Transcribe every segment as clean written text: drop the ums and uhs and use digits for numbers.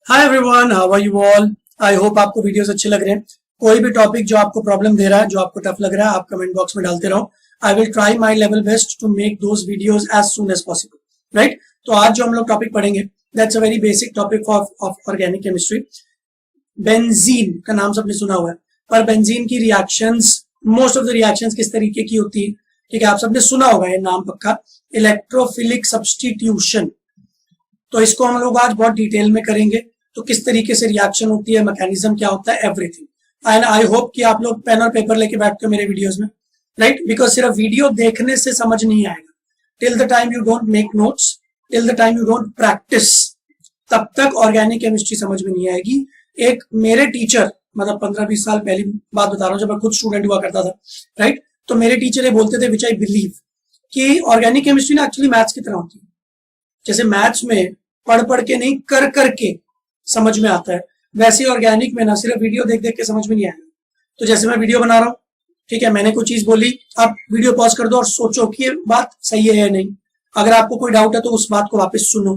Hi everyone, how are you all. I hope आपको videos अच्छे लग रहे हैं। कोई भी टॉपिक जो आपको प्रॉब्लम दे रहा है, जो आपको टफ लग रहा है, आप कमेंट बॉक्स में डालते रहो। I will try my level best to make those videos as soon as possible. Right, तो आज जो हम लोग टॉपिक पढ़ेंगे, that's a very basic topic of organic chemistry. Benzene का नाम सबने सुना हुआ है, पर बेंजीन की reactions, most of the reactions किस तरीके की होती है, ठीक है, आप सबने सुना होगा ये नाम पक्का, इलेक्ट्रोफिलिक सब्स्टिट्यूशन। तो इसको हम लोग आज बहुत डिटेल में करेंगे। तो किस तरीके से रिएक्शन होती है, मैकेनिज्म क्या होता है, एवरीथिंग। एंड आई होप कि आप लोग पेन और पेपर लेके बैठते हो मेरे वीडियोस में, राइट, बिकॉज सिर्फ वीडियो देखने से समझ नहीं आएगा। Till the time you don't make notes, till the time you don't practice, तब तक ऑर्गेनिक केमिस्ट्री समझ में नहीं आएगी। एक मेरे टीचर, मतलब 15-20 साल पहली बात बता रहा हूँ, जब मैं खुद स्टूडेंट हुआ करता था, राइट, तो मेरे टीचर ये बोलते थे, विच आई बिलीव, कि ऑर्गेनिक केमिस्ट्री ना एक्चुअली मैथ्स की तरह होती है। जैसे मैथ्स में पढ़ पढ़ के नहीं, कर करके समझ में आता है, वैसे ऑर्गेनिक में ना सिर्फ वीडियो देख देख के समझ में नहीं आएगा। तो जैसे मैं वीडियो बना रहा हूँ, ठीक है, मैंने कोई चीज बोली, आप वीडियो पॉज कर दो और सोचो कि ये बात सही है या नहीं। अगर आपको कोई डाउट है तो उस बात को वापस सुनो,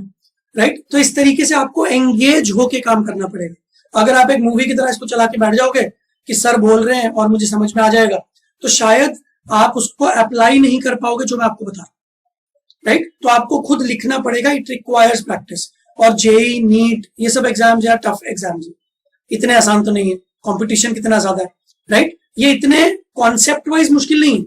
राइट। तो इस तरीके से आपको एंगेज होके काम करना पड़ेगा। अगर आप एक मूवी की तरह इसको चला के बैठ जाओगे कि सर बोल रहे हैं और मुझे समझ में आ जाएगा, तो शायद आप उसको अप्लाई नहीं कर पाओगे जो मैं आपको बता रहा हूं, राइट। तो आपको खुद लिखना पड़ेगा, इट रिक्वायर्स प्रैक्टिस। और जेई, नीट, ये सब एग्जाम्स या टफ एग्जाम्स इतने आसान तो नहीं है, कंपटीशन कितना ज्यादा है, राइट। ये इतने कॉन्सेप्ट वाइज मुश्किल नहीं,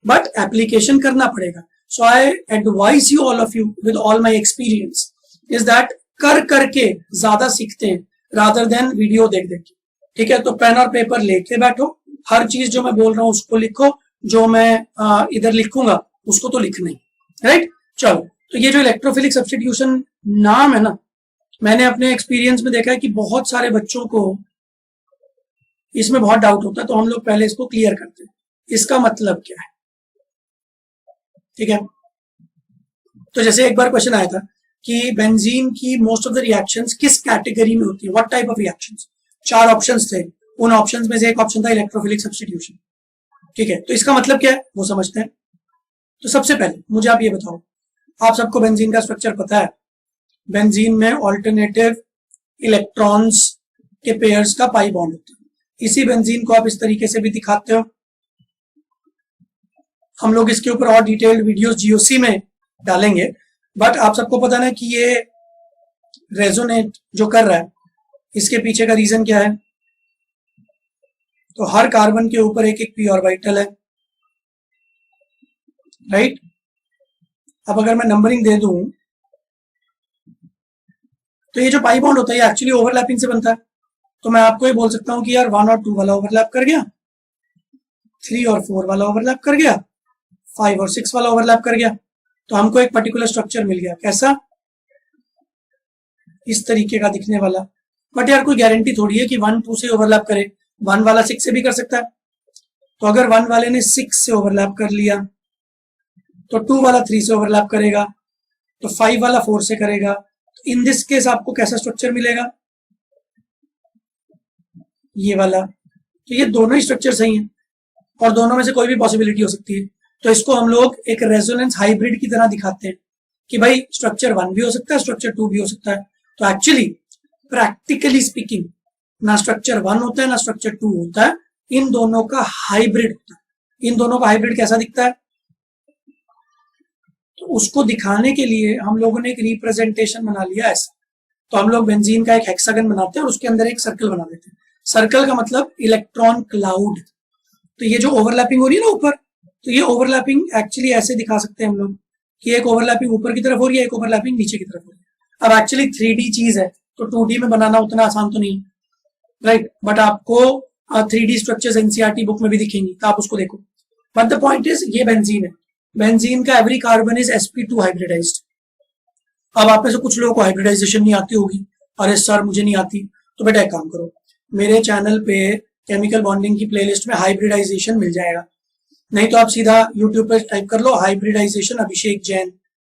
बट एप्लीकेशन करना पड़ेगा। So I advise you, all of you, with all my experience, is that कर करके ज्यादा सीखते हैं रादर देन वीडियो देख देख के, ठीक है। तो पेन और पेपर लेके बैठो, हर चीज जो मैं बोल रहा हूँ उसको लिखो, जो मैं इधर लिखूंगा उसको तो लिखना ही, राइट। चलो, तो ये जो इलेक्ट्रोफिलिक सब्स्टिट्यूशन नाम है ना, मैंने अपने एक्सपीरियंस में देखा है कि बहुत सारे बच्चों को इसमें बहुत डाउट होता है, तो हम लोग पहले इसको क्लियर करते हैं, इसका मतलब क्या है, ठीक है। तो जैसे एक बार क्वेश्चन आया था कि बेंजीन की मोस्ट ऑफ द रिएक्शंस किस कैटेगरी में होती है, what type of reactions. 4 options थे, उन ऑप्शंस में से एक ऑप्शन था इलेक्ट्रोफिलिक सब्स्टिट्यूशन, ठीक है। तो इसका मतलब क्या है वो समझते हैं। तो सबसे पहले मुझे आप ये बताओ, आप सबको बेंजीन का स्ट्रक्चर पता है। बेंजीन में ऑल्टरनेटिव इलेक्ट्रॉन्स के पेयर्स का पाई बॉन्ड होता है। इसी बेंजीन को आप इस तरीके से भी दिखाते हो। हम लोग इसके ऊपर और डिटेल्ड वीडियोस जीओसी में डालेंगे, बट आप सबको पता ना कि ये रेजोनेट जो कर रहा है, इसके पीछे का रीजन क्या है। तो हर कार्बन के ऊपर एक एक पी ऑर्बिटल है, राइट। अब अगर मैं नंबरिंग दे दूं, तो ये जो पाई बॉन्ड होता है ये एक्चुअली ओवरलैपिंग से बनता है। तो मैं आपको ये बोल सकता हूं कि यार 1 और 2 वाला ओवरलैप कर गया, 3 और 4 वाला ओवरलैप कर गया, 5 और 6 वाला ओवरलैप कर गया। तो हमको एक पर्टिकुलर स्ट्रक्चर मिल गया, कैसा, इस तरीके का दिखने वाला। बट यार कोई गारंटी थोड़ी है कि 1 2 से ओवरलैप करे, 1 वाला 6 से भी कर सकता है। तो अगर 1 वाले ने 6 से ओवरलैप कर लिया, तो 2 वाला 3 से ओवरलैप करेगा, तो 5 वाला 4 से करेगा। तो इन दिस केस आपको कैसा स्ट्रक्चर मिलेगा, ये वाला। तो ये दोनों ही स्ट्रक्चर सही हैं, और दोनों में से कोई भी पॉसिबिलिटी हो सकती है। तो इसको हम लोग एक रेजोनेंस हाइब्रिड की तरह दिखाते हैं कि भाई स्ट्रक्चर 1 भी हो सकता है, स्ट्रक्चर 2 भी हो सकता है। तो एक्चुअली प्रैक्टिकली स्पीकिंग, ना स्ट्रक्चर 1 होता है ना स्ट्रक्चर 2 होता है, इन दोनों का हाइब्रिड होता है। इन दोनों का हाइब्रिड कैसा दिखता है, तो उसको दिखाने के लिए हम लोगों ने एक रिप्रेजेंटेशन बना लिया ऐसा। तो हम लोग बेंजीन का एक हेक्सागन बनाते हैं और उसके अंदर एक सर्कल बना देते हैं। सर्कल का मतलब इलेक्ट्रॉन क्लाउड। तो ये जो ओवरलैपिंग हो रही है ना ऊपर, तो ये ओवरलैपिंग एक्चुअली ऐसे दिखा सकते हैं हम लोग कि एक ओवरलैपिंग ऊपर की तरफ हो रही है, एक ओवरलैपिंग नीचे की तरफ हो रही है। अब एक्चुअली 3D चीज है, तो 2D में बनाना उतना आसान तो नहीं, राइट। बट आपको 3D स्ट्रक्चर्स एनसीईआरटी बुक में भी दिखेंगी, तो आप उसको देखो। बट द पॉइंट इज, ये बेंजीन है, बेंजीन का every carbon is sp2 hybridized. अब आप में से कुछ लोगों को हाइब्रिडाइजेशन नहीं आती होगी, अरे सर मुझे नहीं आती, तो बेटा एक काम करो, मेरे चैनल पे केमिकल बॉन्डिंग की प्लेलिस्ट में हाइब्रिडाइजेशन मिल जाएगा। नहीं तो आप सीधा यूट्यूब पर टाइप कर लो हाइब्रिडाइजेशन अभिषेक जैन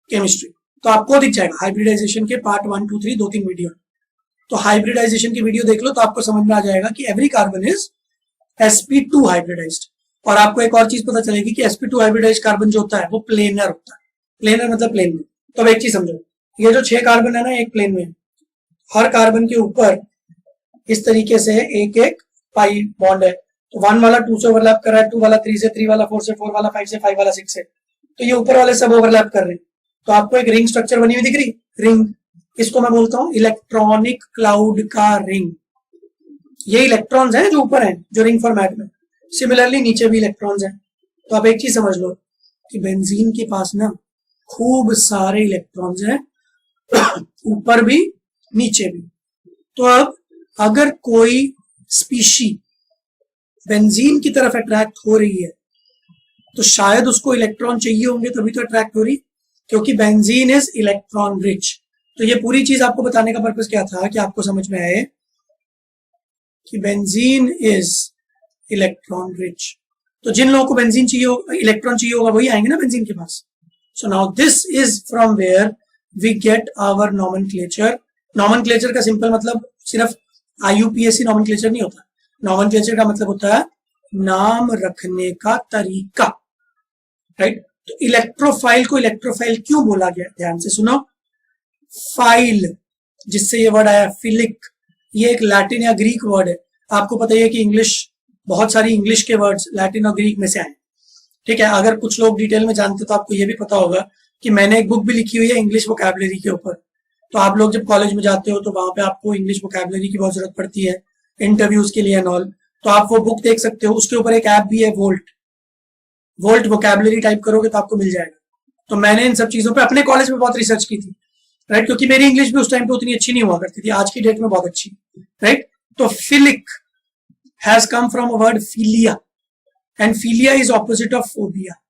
केमिस्ट्री, तो आपको दिख जाएगा हाइब्रिडाइजेशन के पार्ट 1 2 3 2-3 वीडियो। तो हाइब्रिडाइजेशन की वीडियो देख लो, तो आपको समझ में आ जाएगा कि every carbon is sp2 hybridised. और आपको एक और चीज पता चलेगी कि sp2 हाइब्रिडाइज्ड कार्बन जो होता है वो प्लेनर होता है। प्लेनर मतलब प्लेन में। तो अब एक चीज समझो, ये जो 6 कार्बन है ना एक प्लेन में, हर कार्बन के ऊपर इस तरीके से एक एक पाई बॉन्ड है। तो 1 वाला 2 से ओवरलैप कर रहा है, 2 वाला 3 से, 3 वाला 4 से, 4 वाला 5 से, 5 वाला 6 से। तो ये ऊपर वाले सब ओवरलैप कर रहे हैं। तो आपको एक रिंग स्ट्रक्चर बनी हुई दिख रही, रिंग, इसको मैं बोलता हूं इलेक्ट्रॉनिक क्लाउड का रिंग। ये इलेक्ट्रॉन्स हैं जो ऊपर हैं, जो रिंग फॉर्मेट में। सिमिलरली नीचे भी इलेक्ट्रॉन्स हैं। तो आप एक चीज समझ लो कि बेंजीन के पास ना खूब सारे इलेक्ट्रॉन्स हैं, ऊपर भी नीचे भी। तो अब अगर कोई स्पीशी बेंजीन की तरफ अट्रैक्ट हो रही है तो शायद उसको इलेक्ट्रॉन चाहिए होंगे, तभी तो अट्रैक्ट हो रही, क्योंकि बेंजीन इज इलेक्ट्रॉन रिच। तो ये पूरी चीज आपको बताने का पर्पस क्या था कि आपको समझ में आए कि बेंजीन इज इलेक्ट्रॉन रिच। तो जिन लोगों को बेंजीन चाहिए, इलेक्ट्रॉन चाहिए होगा, वही आएंगे ना बेंजीन के पास। So now this is from where we get our nomenclature. Nomenclature का सिंपल मतलब सिर्फ IUPAC नॉमेनक्लेचर नहीं होता। नॉमेनक्लेचर का मतलब होता है नाम रखने का तरीका, राइट। तो इलेक्ट्रोफाइल को इलेक्ट्रोफाइल क्यों बोला गया, ध्यान से सुनो। फाइल, जिससे ये वर्ड आया फिलिक, ये एक लैटिन या ग्रीक वर्ड है। आपको पता है कि इंग्लिश, बहुत सारी इंग्लिश के वर्ड्स लैटिन और ग्रीक में से आए, ठीक है। अगर कुछ लोग डिटेल में जानते तो आपको ये भी पता होगा कि मैंने एक बुक भी लिखी हुई है इंग्लिश वोकैबुलरी के ऊपर। तो आप लोग जब कॉलेज में जाते हो तो वहां पे आपको इंग्लिश वोकैबुलरी की बहुत जरूरत पड़ती है इंटरव्यूज के लिए एंड ऑल। तो आप वो बुक देख सकते हो, उसके ऊपर एक ऐप भी है वोल्ट। वोल्ट वोकैबुलरी टाइप करोगे तो आपको मिल जाएगा। तो मैंने इन सब चीजों पे अपने कॉलेज में बहुत रिसर्च की थी, राइट, क्योंकि मेरी इंग्लिश भी उस टाइम पे उतनी अच्छी नहीं हुआ करती थी, आज की डेट में बहुत अच्छी, राइट। तो philic has come from a word philia, and philia is opposite of phobia.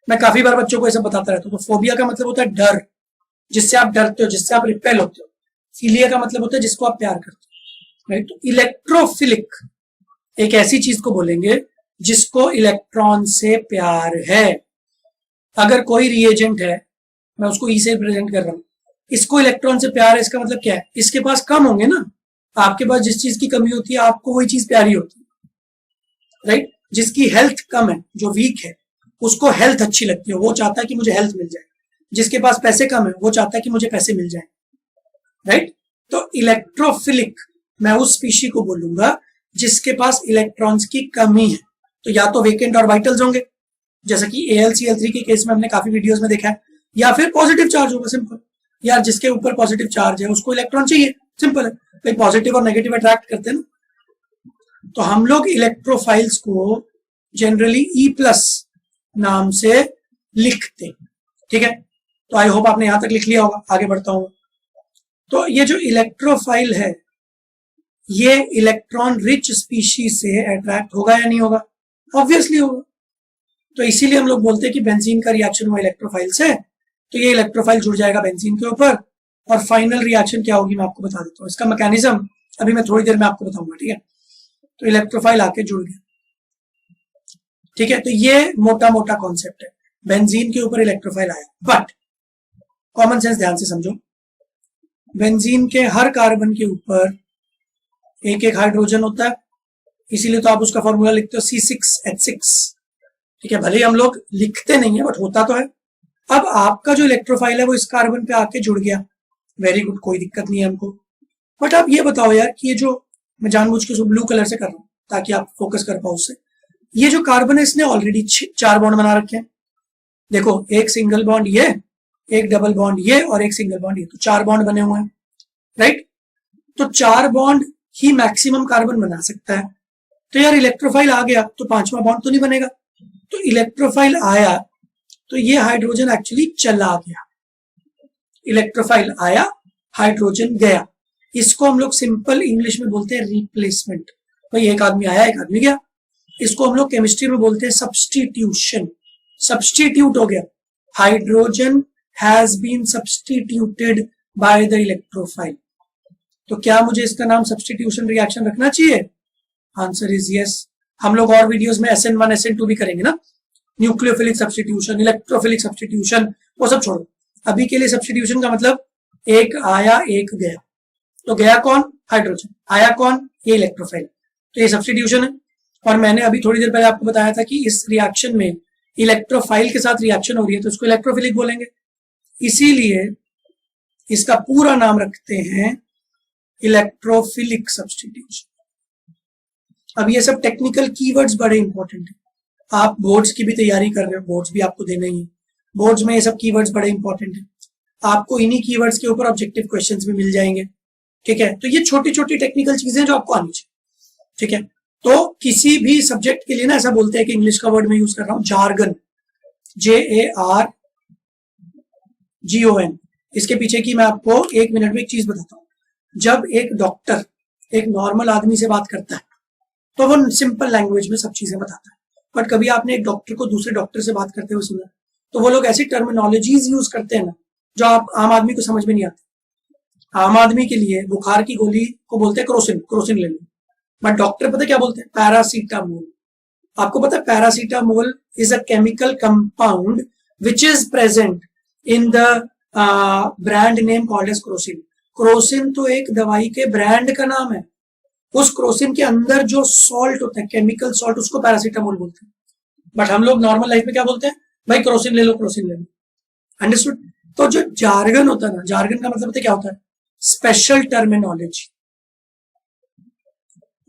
मैं काफी बार बच्चों को ऐसा बताता रहता हूँ। तो फोबिया का मतलब होता है डर, जिससे आप डरते हो, जिससे आप रिपेल होते हो। फिलिया का मतलब होता है जिसको आप प्यार करते हो, राइट। तो इलेक्ट्रोफिलिक एक ऐसी चीज को बोलेंगे जिसको इलेक्ट्रॉन से प्यार है। अगर कोई रिएजेंट है, मैं उसको ई से प्रेजेंट कर रहा हूं, इसको इलेक्ट्रॉन से प्यार है, इसका मतलब क्या है, इसके पास कम होंगे ना। आपके पास जिस चीज की कमी होती है आपको वही चीज प्यारी होती है, राइट। जिसकी हेल्थ कम है, जो वीक है, उसको हेल्थ अच्छी लगती है, वो चाहता है कि मुझे हेल्थ मिल जाए। जिसके पास पैसे कम है वो चाहता है कि मुझे पैसे मिल जाए, राइट। तो इलेक्ट्रोफिलिक मैं उस स्पीशी को बोलूंगा जिसके पास इलेक्ट्रॉन्स की कमी है। तो या तो वेकेंट और वाइटल्स होंगे, जैसा कि AlCl3 के केस में हमने काफी वीडियोस में देखा है, या फिर पॉजिटिव चार्ज होगा, सिंपल। यार जिसके ऊपर पॉजिटिव चार्ज है उसको इलेक्ट्रॉन चाहिए, सिंपल है भाई। पॉजिटिव और नेगेटिव अट्रैक्ट करते हैं ना। तो हम लोग इलेक्ट्रोफाइल्स को जनरली E+ नाम से लिखते, ठीक है। तो आई होप आपने यहां तक लिख लिया होगा। आगे बढ़ता हूं। तो ये जो इलेक्ट्रोफाइल है ये इलेक्ट्रॉन रिच स्पीशी से अट्रैक्ट होगा या नहीं होगा, ऑब्वियसली होगा। तो इसीलिए हम लोग बोलते हैं कि बेंजीन का रिएक्शन हुआ इलेक्ट्रोफाइल से, तो ये इलेक्ट्रोफाइल जुड़ जाएगा बेंजीन के ऊपर, और फाइनल रिएक्शन क्या होगी मैं आपको बता देता हूँ। इसका मैकेनिज्म अभी मैं थोड़ी देर में आपको बताऊंगा, ठीक है। तो इलेक्ट्रोफाइल आके जुड़ गया, ठीक है। तो ये मोटा मोटा कॉन्सेप्ट है, बेंजीन के ऊपर इलेक्ट्रोफाइल आया। बट कॉमन सेंस ध्यान से समझो, बेंजीन के हर कार्बन के ऊपर एक एक हाइड्रोजन होता है, इसीलिए तो आप उसका फॉर्मूला लिखते हो C6H6, ठीक है। भले ही हम लोग लिखते नहीं है बट होता तो है। अब आपका जो इलेक्ट्रोफाइल है वो इस कार्बन पे आके जुड़ गया, वेरी गुड, कोई दिक्कत नहीं है हमको। बट आप ये बताओ यार कि ये जो मैं जानबूझ के ब्लू कलर से कर रहा हूं ताकि आप फोकस कर पाओ उससे, ये जो कार्बन है इसने ऑलरेडी 4 बॉन्ड बना रखे हैं। देखो, एक सिंगल बॉन्ड ये, एक डबल बॉन्ड ये, और एक सिंगल बॉन्ड ये, तो 4 बॉन्ड बने हुए हैं, राइट। तो 4 बॉन्ड ही मैक्सिमम कार्बन बना सकता है। तो यार इलेक्ट्रोफाइल आ गया तो 5वां बॉन्ड तो नहीं बनेगा। तो इलेक्ट्रोफाइल आया तो ये हाइड्रोजन एक्चुअली चला गया। इलेक्ट्रोफाइल आया, हाइड्रोजन गया। इसको हम लोग सिंपल इंग्लिश में बोलते हैं रिप्लेसमेंट। भाई एक आदमी आया एक आदमी गया। इसको हम लोग केमिस्ट्री में बोलते हैं सब्स्टिट्यूशन। सब्स्टिट्यूट हो गया, hydrogen has been substituted by the electrophile. तो क्या मुझे इसका नाम सब्स्टिट्यूशन रिएक्शन रखना चाहिए? Answer is yes. हम लोग और वीडियोस में SN1 SN2 भी करेंगे ना, न्यूक्लियोफिलिक सब्स्टिट्यूशन, इलेक्ट्रोफिलिक सब्स्टिट्यूशन, वो सब छोड़ो। अभी के लिए सब्स्टिट्यूशन का मतलब एक आया एक गया। तो गया कौन? हाइड्रोजन। आया कौन? ये इलेक्ट्रोफाइल। तो ये सब्स्टिट्यूशन है। और मैंने अभी थोड़ी देर पहले आपको बताया था कि इस रिएक्शन में इलेक्ट्रोफाइल के साथ रिएक्शन हो रही है तो इसको इलेक्ट्रोफिलिक बोलेंगे। इसीलिए इसका पूरा नाम रखते हैं इलेक्ट्रोफिलिक सब्स्टिट्यूशन। अब ये सब टेक्निकल कीवर्ड्स बड़े इंपॉर्टेंट है। आप बोर्ड्स की भी तैयारी कर रहे हो, बोर्ड्स भी आपको देना ही है, बोर्ड्स में ये सब कीवर्ड्स बड़े इंपॉर्टेंट है। आपको इन्हीं कीवर्ड्स के ऊपर ऑब्जेक्टिव क्वेश्चंस भी मिल जाएंगे, ठीक है। तो ये छोटी छोटी टेक्निकल चीजें जो आपको आनी चाहिए, ठीक है। तो किसी भी सब्जेक्ट के लिए ना ऐसा बोलते हैं कि इंग्लिश का वर्ड मैं यूज कर रहा हूं, जार्गन, JARGON। इसके पीछे की मैं आपको 1 मिनट में एक चीज बताता हूँ। जब एक डॉक्टर एक नॉर्मल आदमी से बात करता है तो वो सिंपल लैंग्वेज में सब चीजें बताता है, बट कभी आपने एक डॉक्टर को दूसरे डॉक्टर से बात करते हुए सुना तो वो लोग ऐसी टर्मिनोलॉजीज यूज करते हैं ना जो आप आम आदमी को समझ में नहीं आती। आम आदमी के लिए बुखार की गोली को बोलते हैं क्रोसिन ले लो, बट डॉक्टर पता क्या बोलते हैं? पैरासीटामोल। आपको पता है paracetamol is a chemical compound which is present in the brand name called as Crocin. Crocin तो एक दवाई के ब्रांड का नाम है। उस क्रोसिन के अंदर जो सॉल्ट होता है, केमिकल सॉल्ट, उसको पैरासीटामोल बोलते हैं। बट हम लोग नॉर्मल लाइफ में क्या बोलते हैं? भाई क्रोसिन ले लो, क्रोसिन ले लो। अंडरस्टूड? तो जो जार्गन होता है ना, जार्गन का मतलब क्या होता है? स्पेशल टर्मिनोलॉजी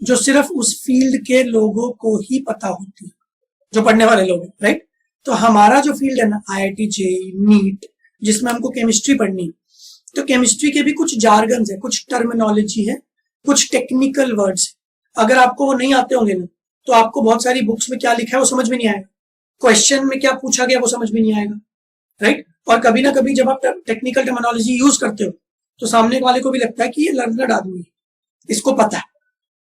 जो सिर्फ उस फील्ड के लोगों को ही पता होती है, जो पढ़ने वाले लोग हैं, राइट। तो हमारा जो फील्ड है ना, IIT JEE नीट, जिसमें हमको केमिस्ट्री पढ़नी है, तो केमिस्ट्री के भी कुछ जार्गन है, कुछ टर्मिनोलॉजी है, कुछ टेक्निकल वर्ड्स है। अगर आपको वो नहीं आते होंगे ना तो आपको बहुत सारी बुक्स में क्या लिखा है वो समझ में नहीं आएगा, क्वेश्चन में क्या पूछा गया वो समझ में नहीं आएगा, राइट। और कभी ना कभी जब आप टेक्निकल टर्मिनोलॉजी यूज करते हो तो सामने वाले को भी लगता है कि ये लर्नड आदमी है, इसको पता है।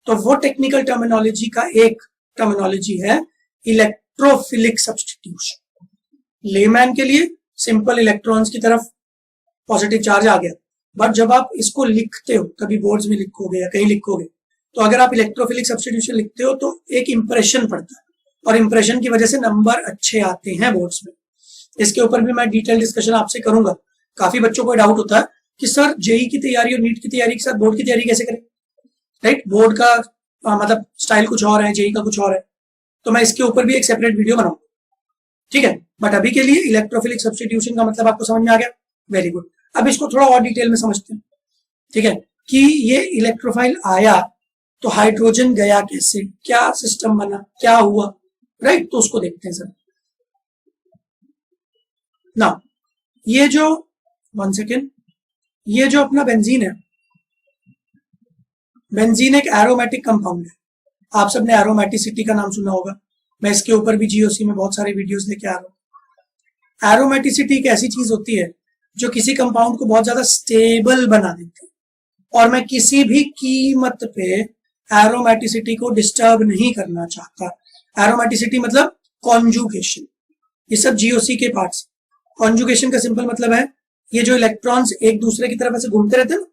तो वो टेक्निकल टर्मिनोलॉजी का एक टर्मिनोलॉजी है इलेक्ट्रोफिलिक सब्स्टिट्यूशन। लेमैन के लिए सिंपल इलेक्ट्रॉन्स की तरफ पॉजिटिव चार्ज आ गया, बट जब आप इसको लिखते हो, कभी बोर्ड्स में लिखोगे या कहीं लिखोगे, तो अगर आप इलेक्ट्रोफिलिक सब्स्टिट्यूशन लिखते हो तो एक इंप्रेशन पड़ता है, और इंप्रेशन की वजह से नंबर अच्छे आते हैं बोर्ड्स में। इसके ऊपर भी मैं डिटेल डिस्कशन आपसे करूंगा। काफी बच्चों को डाउट होता है कि सर जेई की तैयारी और नीट की तैयारी के साथ बोर्ड की तैयारी कैसे करें, राइट। बोर्ड का मतलब स्टाइल कुछ और है, जेई का कुछ और है, तो मैं इसके ऊपर भी एक सेपरेट वीडियो बनाऊंगा, ठीक है। बट अभी के लिए इलेक्ट्रोफिलिक सब्स्टिट्यूशन का मतलब आपको समझ में आ गया, वेरी गुड। अब इसको थोड़ा और डिटेल में समझते हैं, ठीक है, कि ये इलेक्ट्रोफाइल आया तो हाइड्रोजन गया कैसे, क्या सिस्टम बना, क्या हुआ, राइट। तो उसको देखते हैं सर ना। ये जो 1 सेकेंड, ये जो अपना बेंजीन है, बेंजीन एक एरोमेटिक कंपाउंड है। आप सबने एरोमेटिसिटी का नाम सुना होगा, मैं इसके ऊपर भी जीओसी में बहुत सारे वीडियोस लेके आ रहा हूं। एरोमेटिसिटी एक ऐसी चीज होती है जो किसी कंपाउंड को बहुत ज्यादा स्टेबल बना देती है, और मैं किसी भी कीमत पे एरोमेटिसिटी को डिस्टर्ब नहीं करना चाहता। एरोमेटिसिटी मतलब कॉन्जुगेशन, ये सब जीओसी के पार्ट्स। कॉन्जुगेशन का सिंपल मतलब है ये जो इलेक्ट्रॉन्स एक दूसरे की तरफ ऐसे घूमते रहते हैं,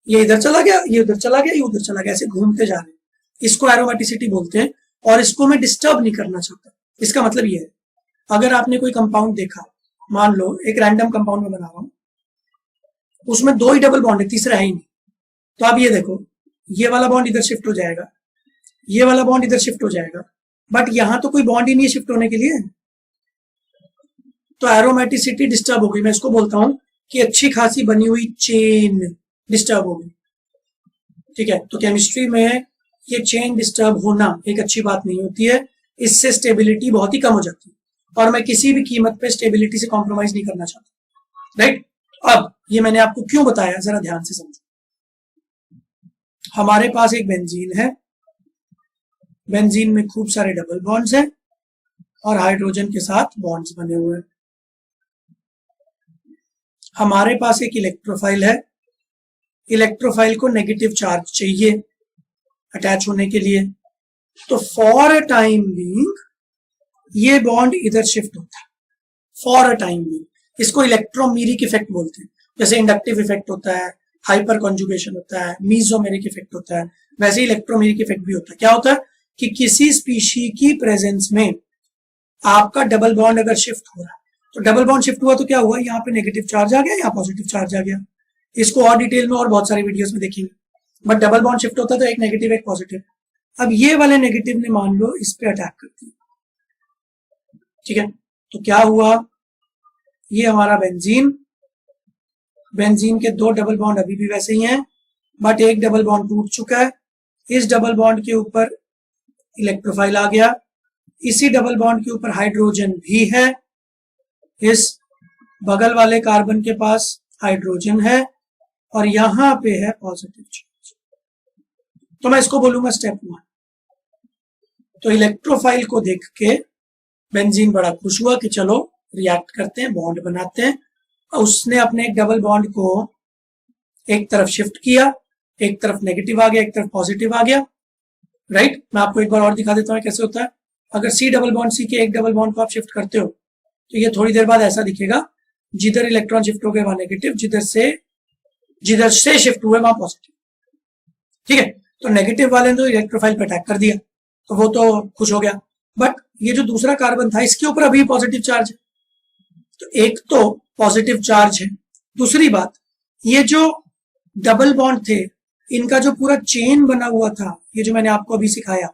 ये इधर चला गया, ये उधर चला गया, ये उधर चला गया, ऐसे घूमते जा रहे हैं, इसको एरोमेटिसिटी बोलते हैं। और इसको मैं डिस्टर्ब नहीं करना चाहता। इसका मतलब ये है, अगर आपने कोई कंपाउंड देखा, मान लो एक रैंडम कंपाउंड में बना रहा हूं, उसमें 2 ही डबल बॉन्ड है, तीसरा है ही नहीं, तो आप ये देखो, ये वाला बॉन्ड इधर शिफ्ट हो जाएगा, ये वाला बॉन्ड इधर शिफ्ट हो जाएगा, बट यहां तो कोई बॉन्ड ही नहीं है शिफ्ट होने के लिए, तो एरोमेटिसिटी डिस्टर्ब हो गई। मैं इसको बोलता हूं कि अच्छी खासी बनी हुई चेन डिस्टर्ब हो गई, ठीक है। तो केमिस्ट्री में ये चेन डिस्टर्ब होना एक अच्छी बात नहीं होती है, इससे स्टेबिलिटी बहुत ही कम हो जाती है, और मैं किसी भी कीमत पे स्टेबिलिटी से कॉम्प्रोमाइज नहीं करना चाहता, राइट। अब ये मैंने आपको क्यों बताया, जरा ध्यान से समझो। हमारे पास एक बेंजीन है, बेंजीन में खूब सारे डबल बॉन्ड्स हैं और हाइड्रोजन के साथ बॉन्ड्स बने हुए हैं। हमारे पास एक इलेक्ट्रोफाइल है, इलेक्ट्रोफाइल को नेगेटिव चार्ज चाहिए अटैच होने के लिए, तो फॉर अ टाइम बीइंग ये बॉन्ड इधर शिफ्ट होता है, फॉर अ टाइम बीइंग। इसको इलेक्ट्रोमेरिक इफेक्ट बोलते हैं। जैसे इंडक्टिव इफेक्ट होता है, हाइपर कॉन्जुगेशन होता है, मीजोमेरिक इफेक्ट होता है, वैसे इलेक्ट्रोमेरिक इफेक्ट भी होता है। क्या होता है कि किसी स्पीशी की प्रेजेंस में आपका डबल बॉन्ड अगर शिफ्ट हो रहा है, तो डबल बॉन्ड शिफ्ट हुआ तो क्या हुआ, यहाँ पे नेगेटिव चार्ज आ गया, यहाँ पॉजिटिव चार्ज आ गया। इसको और डिटेल में और बहुत सारी वीडियोस में देखेंगे, बट डबल बॉन्ड शिफ्ट होता है तो एक नेगेटिव एक पॉजिटिव। अब ये वाले नेगेटिव ने मान लो इस पे अटैक कर दिया, ठीक है, तो क्या हुआ, ये हमारा बेंजीन बेंजीन के 2 डबल बॉन्ड अभी भी वैसे ही हैं, बट एक डबल बॉन्ड टूट चुका है। इस डबल बॉन्ड के ऊपर इलेक्ट्रोफाइल आ गया, इसी डबल बॉन्ड के ऊपर हाइड्रोजन भी है, इस बगल वाले कार्बन के पास हाइड्रोजन है और यहां पे है पॉजिटिव चार्ज। तो मैं इसको बोलूंगा स्टेप 1। तो इलेक्ट्रोफाइल को देख के बेंजीन बड़ा खुश हुआ कि चलो रिएक्ट करते हैं, बॉन्ड बनाते हैं। उसने अपने एक डबल बॉन्ड को एक तरफ शिफ्ट किया, एक तरफ नेगेटिव आ गया, एक तरफ पॉजिटिव आ गया, राइट। मैं आपको एक बार और दिखा देता हूँ कैसे होता है। अगर सी डबल बॉन्ड सी के एक डबल बॉन्ड को आप शिफ्ट करते हो तो ये थोड़ी देर बाद ऐसा दिखेगा, जिधर इलेक्ट्रॉन शिफ्ट हो गए वहां नेगेटिव, जिधर से शिफ्ट हुए वहां पॉजिटिव, ठीक है। तो नेगेटिव वाले ने तो इलेक्ट्रोफाइल पे अटैक कर दिया तो वो तो खुश हो गया, बट ये जो दूसरा कार्बन था इसके ऊपर अभी पॉजिटिव चार्ज है। तो एक तो पॉजिटिव चार्ज है, दूसरी बात ये जो डबल बॉन्ड थे इनका जो पूरा चेन बना हुआ था, ये जो मैंने आपको अभी सिखाया,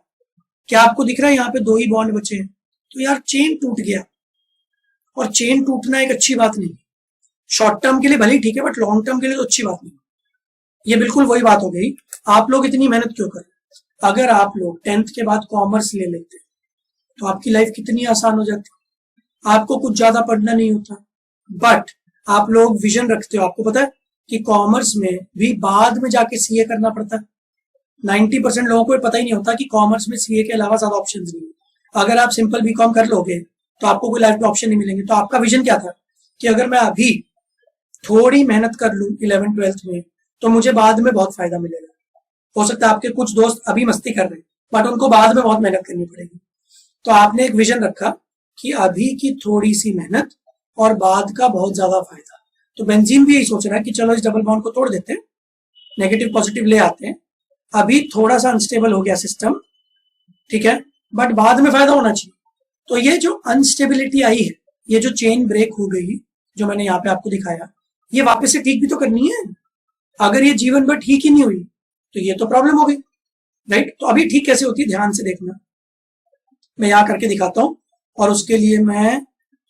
क्या आपको दिख रहा है यहाँ पे 2 ही बॉन्ड बचे हैं। तो यार चेन टूट गया, और चेन टूटना एक अच्छी बात नहीं, शॉर्ट टर्म के लिए भले ही ठीक है बट लॉन्ग टर्म के लिए तो अच्छी बात नहीं। ये बिल्कुल वही बात हो गई, आप लोग इतनी मेहनत क्यों कर रहे हैं। अगर आप लोग 10th के बाद कॉमर्स ले लेते तो आपकी लाइफ कितनी आसान हो जाती, आपको कुछ ज्यादा पढ़ना नहीं होता। बट आप लोग विजन रखते हो, आपको पता है कि कॉमर्स में भी बाद में जाके सीए करना पड़ता है। 90% लोगों को पता ही नहीं होता कि कॉमर्स में सीए के अलावा ज्यादा ऑप्शन नहीं है। अगर आप सिंपल बीकॉम कर लोगे तो आपको कोई लाइफ में ऑप्शन नहीं मिलेंगे। तो आपका विजन क्या था कि अगर मैं अभी थोड़ी मेहनत कर लूं 11th-12th में तो मुझे बाद में बहुत फायदा मिलेगा। हो सकता है आपके कुछ दोस्त अभी मस्ती कर रहे हैं बट उनको बाद में बहुत मेहनत करनी पड़ेगी। तो आपने एक विजन रखा कि अभी की थोड़ी सी मेहनत और बाद का बहुत ज्यादा फायदा। तो बेंजीन भी यही सोच रहा है कि चलो इस डबल बॉन्ड को तोड़ देते हैं, नेगेटिव पॉजिटिव ले आते हैं, अभी थोड़ा सा अनस्टेबल हो गया सिस्टम, ठीक है, बट बाद में फायदा होना चाहिए। तो ये जो अनस्टेबिलिटी आई है, ये जो चेन ब्रेक हो गई जो मैंने यहाँ पे आपको दिखाया, ये वापस से ठीक भी तो करनी है। अगर ये जीवन भर ठीक ही नहीं हुई तो ये तो प्रॉब्लम हो गई, राइट। तो अभी ठीक कैसे होती है ध्यान से देखना, मैं यहाँ करके दिखाता हूँ और उसके लिए मैं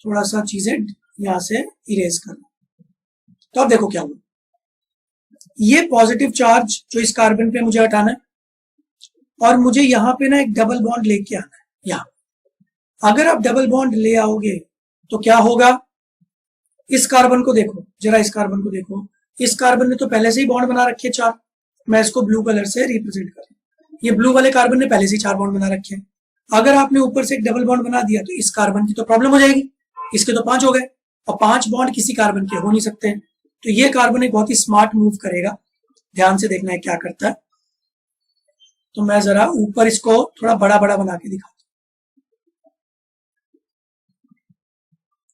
थोड़ा सा चीजें यहां से इरेज कर। तो अब देखो क्या हुआ, ये पॉजिटिव चार्ज जो इस कार्बन पे मुझे हटाना है और मुझे यहाँ पे ना एक डबल बॉन्ड लेके आना है। यहाँ अगर आप डबल बॉन्ड ले आओगे तो क्या होगा, इस कार्बन को देखो जरा, इस कार्बन को देखो, इस कार्बन ने तो पहले से ही बॉन्ड बना रखे 4। मैं इसको ब्लू कलर से रिप्रेजेंट कर, ये ब्लू वाले कार्बन ने पहले से 4 बॉन्ड बना रखे हैं। अगर आपने ऊपर से एक डबल बॉन्ड बना दिया तो इस कार्बन की तो प्रॉब्लम हो जाएगी, इसके तो 5 हो गए और 5 बॉन्ड किसी कार्बन के हो नहीं सकते हैं। तो ये कार्बन एक बहुत ही स्मार्ट मूव करेगा, ध्यान से देखना है क्या करता है। तो मैं जरा ऊपर इसको थोड़ा बड़ा बड़ा बना के दिखाता हूं।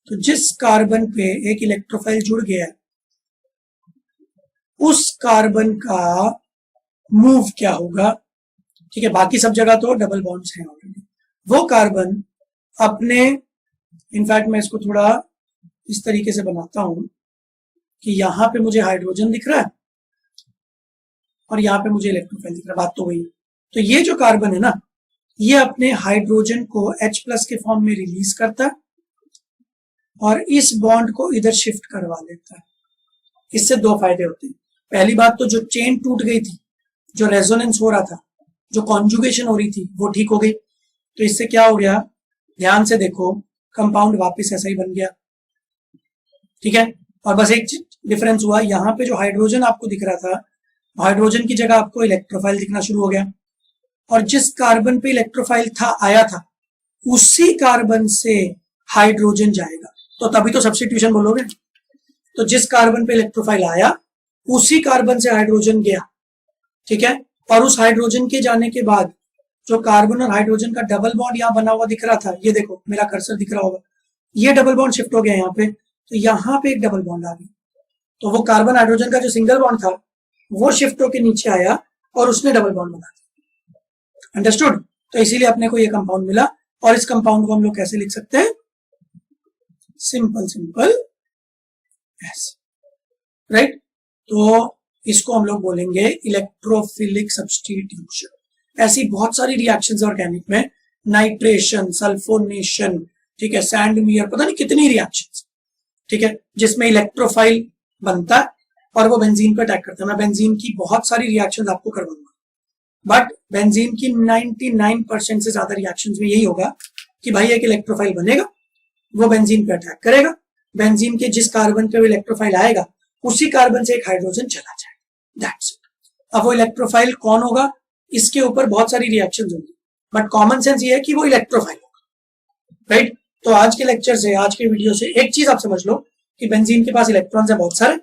तो जिस कार्बन पे एक इलेक्ट्रोफाइल जुड़ गया है उस कार्बन का मूव क्या होगा, ठीक है, बाकी सब जगह तो डबल बॉन्ड्स हैं ऑलरेडी। वो कार्बन अपने, इनफैक्ट मैं इसको थोड़ा इस तरीके से बनाता हूं कि यहां पे मुझे हाइड्रोजन दिख रहा है और यहां पे मुझे इलेक्ट्रोफाइल दिख रहा है, बात तो वही है। तो ये जो कार्बन है ना, ये अपने हाइड्रोजन को H+ के फॉर्म में रिलीज करता है और इस बॉन्ड को इधर शिफ्ट करवा लेता है। इससे 2 फायदे होते हैं। पहली बात तो जो चेन टूट गई थी, जो रेजोनेंस हो रहा था, जो कॉन्जुगेशन हो रही थी, वो ठीक हो गई। तो इससे क्या हो गया, ध्यान से देखो, कंपाउंड वापस ऐसा ही बन गया, ठीक है। और बस एक डिफरेंस हुआ, यहाँ पे जो हाइड्रोजन आपको दिख रहा था, हाइड्रोजन की जगह आपको इलेक्ट्रोफाइल दिखना शुरू हो गया। और जिस कार्बन पे इलेक्ट्रोफाइल था, आया था, उसी कार्बन से हाइड्रोजन जाएगा, तो तभी तो सब्स्टिट्यूशन बोलोगे। तो जिस कार्बन पे इलेक्ट्रोफाइल आया उसी कार्बन से हाइड्रोजन गया, ठीक है। और उस हाइड्रोजन के जाने के बाद जो कार्बन और हाइड्रोजन का डबल बॉन्ड यहाँ बना हुआ दिख रहा था, ये देखो मेरा कर्सर दिख रहा होगा, ये डबल बॉन्ड शिफ्ट हो गया यहाँ पे, तो यहाँ पे एक डबल बॉन्ड आ गया। तो वो कार्बन हाइड्रोजन का जो सिंगल बॉन्ड था वो शिफ्ट होकर नीचे आया और उसने डबल बॉन्ड बना दिया। अंडरस्टूड। तो इसीलिए अपने को ये कंपाउंड मिला और इस कंपाउंड को हम लोग कैसे लिख सकते हैं, सिंपल ऐसे, राइट। तो इसको हम लोग बोलेंगे इलेक्ट्रोफिलिक सब्स्टिट्यूशन। ऐसी बहुत सारी रिएक्शंस ऑर्गेनिक में, नाइट्रेशन, सल्फोनेशन, ठीक है, सैंडमियर, पता नहीं कितनी रिएक्शंस, ठीक है, जिसमें इलेक्ट्रोफाइल बनता है और वो बेंजीन पर अटैक करता है। मैं बेंजीन की बहुत सारी रिएक्शंस आपको करवाऊंगा, बट बेंजीन की 99% से ज्यादा रिएक्शंस में यही होगा कि भाई एक इलेक्ट्रोफाइल बनेगा, वो बेंजीन पे अटैक करेगा, बेंजीन के जिस कार्बन पे वो इलेक्ट्रोफाइल आएगा उसी कार्बन से एक हाइड्रोजन चला जाएगा, दैट्स इट। अब वो इलेक्ट्रोफाइल कौन होगा, इसके ऊपर बहुत सारी रिएक्शंस होंगी, बट कॉमन सेंस ये है कि वो इलेक्ट्रोफाइल होगा, राइट। तो आज के लेक्चर से, आज के वीडियो से एक चीज आप समझ लो कि बेंजीन के पास इलेक्ट्रॉन्स है बहुत सारे,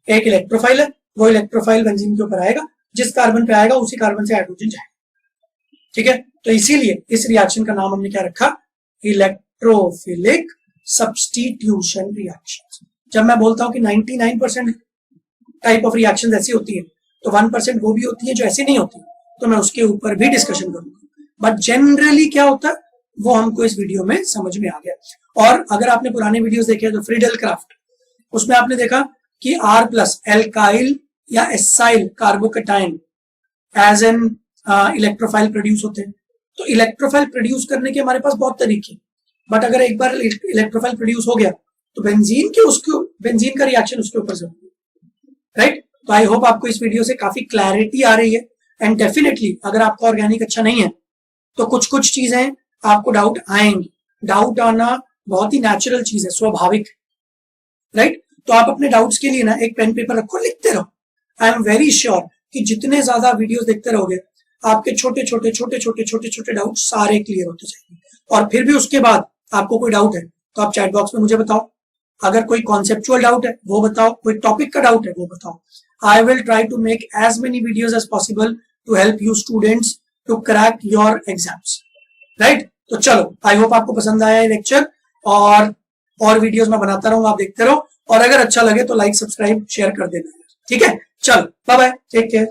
एक इलेक्ट्रोफाइल है, वो इलेक्ट्रोफाइल बेंजीन के ऊपर आएगा, जिस कार्बन पे आएगा उसी कार्बन से हाइड्रोजन जाएगा, ठीक है। तो इसीलिए इस रिएक्शन का नाम हमने क्या रखा, इलेक्ट्रोफिलिक सब्स्टिट्यूशन रिएक्शन। जब मैं बोलता हूं कि 99% टाइप ऑफ रिएक्शन ऐसी होती है, तो 1% वो भी होती है जो ऐसी नहीं होती, तो मैं उसके ऊपर भी डिस्कशन करूंगा। बट जनरली क्या होता है वो हमको इस वीडियो में समझ में आ गया। और अगर आपने पुराने वीडियोस देखे तो फ्रीडल क्राफ्ट, उसमें आपने देखा कि R+ एल्काइल या acyl carbocation as an electrophile produce होते हैं। तो इलेक्ट्रोफाइल प्रोड्यूस करने के हमारे पास बहुत तरीके, बट अगर एक बार इलेक्ट्रोफाइल प्रोड्यूस हो गया तो बेंजीन का रिएक्शन उसके ऊपर जरूरी है, राइट। तो आई होप आपको इस वीडियो से काफी क्लैरिटी आ रही है। एंड डेफिनेटली अगर आपका ऑर्गेनिक अच्छा नहीं है तो कुछ चीजें आपको डाउट आएंगी। डाउट आना बहुत ही नेचुरल चीज है, स्वाभाविक, राइट। तो आप अपने डाउट्स के लिए ना एक पेन पेपर रखो, लिखते रहो। आई एम वेरी श्योर कि जितने ज्यादा वीडियोस देखते रहोगे आपके छोटे छोटे डाउट सारे क्लियर होते जाएंगे। और फिर भी उसके बाद आपको कोई डाउट है तो आप चैट बॉक्स में मुझे बताओ। अगर कोई कॉन्सेप्चुअल डाउट है वो बताओ, कोई टॉपिक का डाउट है वो बताओ। I will try to make as many videos as possible to help you students to crack your exams, right. तो चलो, आई होप आपको पसंद आया ये लेक्चर, और वीडियोस मैं बनाता रहूंगा, आप देखते रहो। और अगर अच्छा लगे तो लाइक, सब्सक्राइब, शेयर कर देना, ठीक है। चलो, बाय बाय, टेक केयर।